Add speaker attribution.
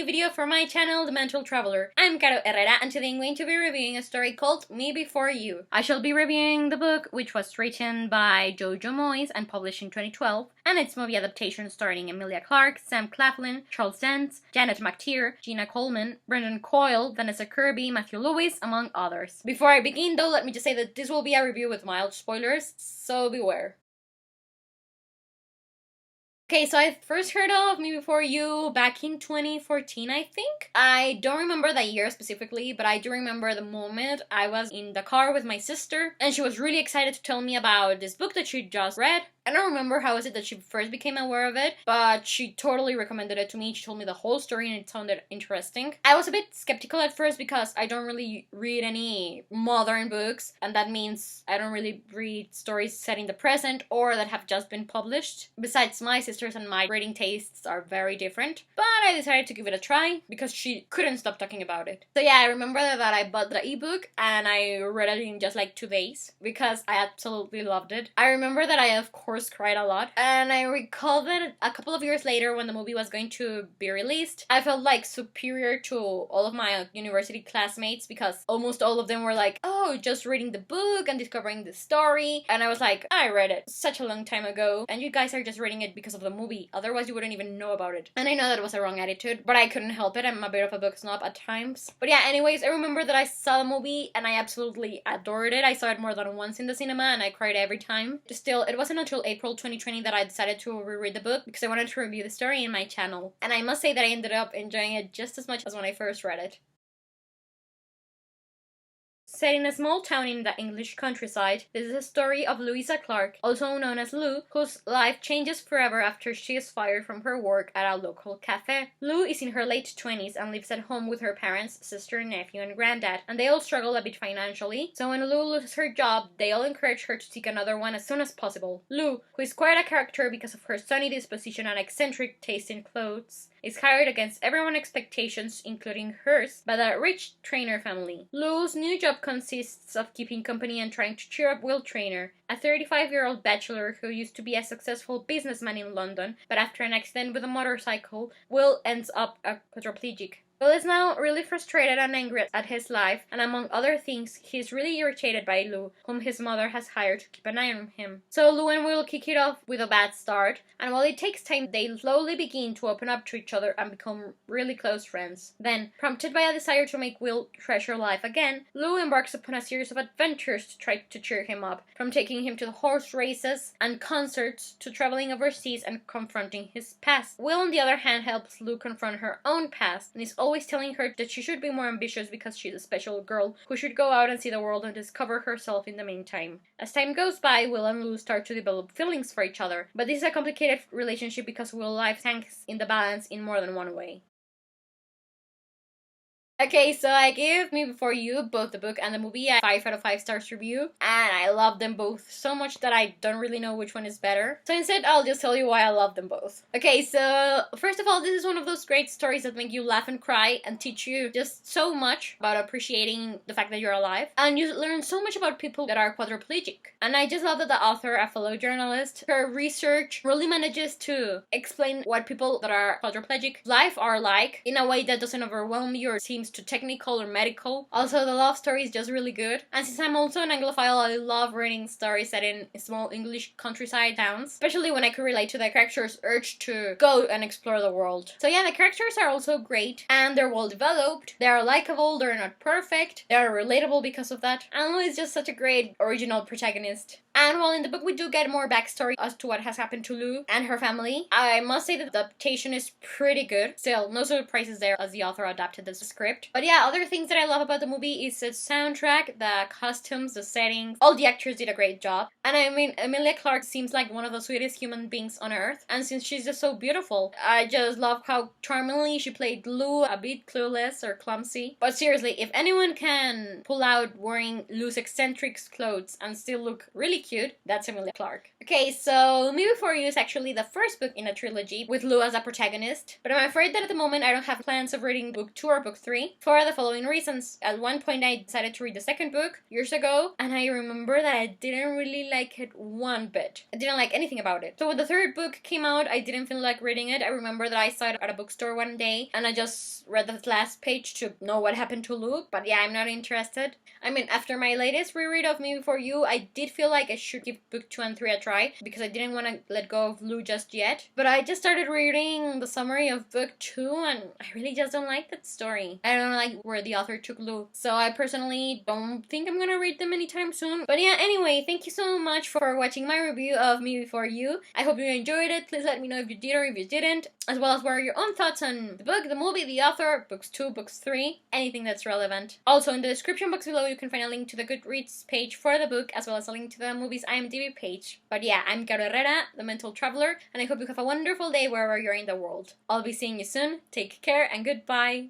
Speaker 1: new video for my channel, The Mental Traveler. I'm Caro Herrera, and today I'm going to be reviewing a story called Me Before You. I shall be reviewing the book, which was written by Jojo Moyes and published in 2012, and its movie adaptation starring Emilia Clarke, Sam Claflin, Charles Dance, Janet McTeer, Gina Coleman, Brendan Coyle, Vanessa Kirby, Matthew Lewis, among others. Before I begin though, let me just say that this will be a review with mild spoilers, so beware. Okay, so I first heard of Me Before You back in 2014, I think. I don't remember the year specifically, but I do remember the moment. I was in the car with my sister, and she was really excited to tell me about this book that she just read. I don't remember how was it that she first became aware of it, but she totally recommended it to me. She told me the whole story and it sounded interesting. I was a bit skeptical at first because I don't really read any modern books, and that means I don't really read stories set in the present or that have just been published. Besides, my sisters and my reading tastes are very different, but I decided to give it a try because she couldn't stop talking about it. So yeah, I remember that I bought the ebook and I read it in just like 2 days because I absolutely loved it. I remember that I of course cried a lot, and I recall that a couple of years later when the movie was going to be released, I felt like superior to all of my university classmates because almost all of them were like, oh, just reading the book and discovering the story, and I was like, I read it such a long time ago and you guys are just reading it because of the movie, otherwise you wouldn't even know about it. And I know that was a wrong attitude, but I couldn't help it. I'm a bit of a book snob at times. But yeah, anyways, I remember that I saw the movie and I absolutely adored it. I saw it more than once in the cinema and I cried every time. Still, it wasn't until April 2020 that I decided to reread the book because I wanted to review the story in my channel. And I must say that I ended up enjoying it just as much as when I first read it. Set in a small town in the English countryside, this is a story of Louisa Clark, also known as Lou, whose life changes forever after she is fired from her work at a local cafe. Lou is in her late 20s and lives at home with her parents, sister, nephew, and granddad, and they all struggle a bit financially, so when Lou loses her job, they all encourage her to seek another one as soon as possible. Lou, who is quite a character because of her sunny disposition and eccentric taste in clothes, is hired against everyone's expectations, including hers, by the rich Trainer family. Lou's new job consists of keeping company and trying to cheer up Will Trainer, a 35-year-old bachelor who used to be a successful businessman in London, but after an accident with a motorcycle, Will ends up a quadriplegic. Will is now really frustrated and angry at his life, and among other things, he is really irritated by Lou, whom his mother has hired to keep an eye on him. So Lou and Will kick it off with a bad start, and while it takes time, they slowly begin to open up to each other and become really close friends. Then, prompted by a desire to make Will treasure life again, Lou embarks upon a series of adventures to try to cheer him up, from taking him to the horse races and concerts to traveling overseas and confronting his past. Will, on the other hand, helps Lou confront her own past, and is always telling her that she should be more ambitious because she's a special girl who should go out and see the world and discover herself in the meantime. As time goes by, Will and Lou start to develop feelings for each other, but this is a complicated relationship because Will's life hangs in the balance in more than one way. Okay, so I gave Me Before You, both the book and the movie, a 5 out of 5 stars review, and I love them both so much that I don't really know which one is better. So instead, I'll just tell you why I love them both. Okay, so first of all, this is one of those great stories that make you laugh and cry and teach you just so much about appreciating the fact that you're alive, and you learn so much about people that are quadriplegic. And I just love that the author, a fellow journalist, her research really manages to explain what people that are quadriplegic life are like in a way that doesn't overwhelm you or seems too technical or medical. Also, the love story is just really good. And since I'm also an Anglophile, I love reading stories set in small English countryside towns, especially when I could relate to the characters' urge to go and explore the world. So yeah, the characters are also great, and they're well developed, they are likable, they're not perfect, they are relatable because of that, and Lou is just such a great original protagonist. And while in the book we do get more backstory as to what has happened to Lou and her family, I must say that the adaptation is pretty good. Still, no surprises there as the author adapted the script. But yeah, other things that I love about the movie is the soundtrack, the costumes, the settings. All the actors did a great job. And I mean, Emilia Clarke seems like one of the sweetest human beings on earth. And since she's just so beautiful, I just love how charmingly she played Lou, a bit clueless or clumsy. But seriously, if anyone can pull out wearing Lou's eccentric clothes and still look really cute, that's Emilia Clarke. Okay, so Me Before You is actually the first book in a trilogy with Lou as a protagonist, but I'm afraid that at the moment I don't have plans of reading book 2 or book 3. story for the following reasons. At one point, I decided to read the second book years ago, and I remember that I didn't really like it one bit. I didn't like anything about it. So when the third book came out, I didn't feel like reading it. I remember that I saw it at a bookstore one day, and I just read the last page to know what happened to Luke, but yeah, I'm not interested. I mean, after my latest reread of Me Before You, I did feel like I should give book 2 and 3 a try, because I didn't want to let go of Lou just yet. But I just started reading the summary of book 2, and I really just don't like that story. I don't like where the author took Lou. So I personally don't think I'm gonna read them anytime soon. But yeah, anyway, thank you so much for watching my review of Me Before You. I hope you enjoyed it. Please let me know if you did or if you didn't, as well as what are your own thoughts on the book, the movie, the author, books 2, books 3, anything that's relevant. Also, in the description box below, you can find a link to the Goodreads page for the book, as well as a link to the movie's IMDb page. But yeah, I'm Caro Herrera, the Mental Traveler, and I hope you have a wonderful day wherever you're in the world. I'll be seeing you soon. Take care and goodbye.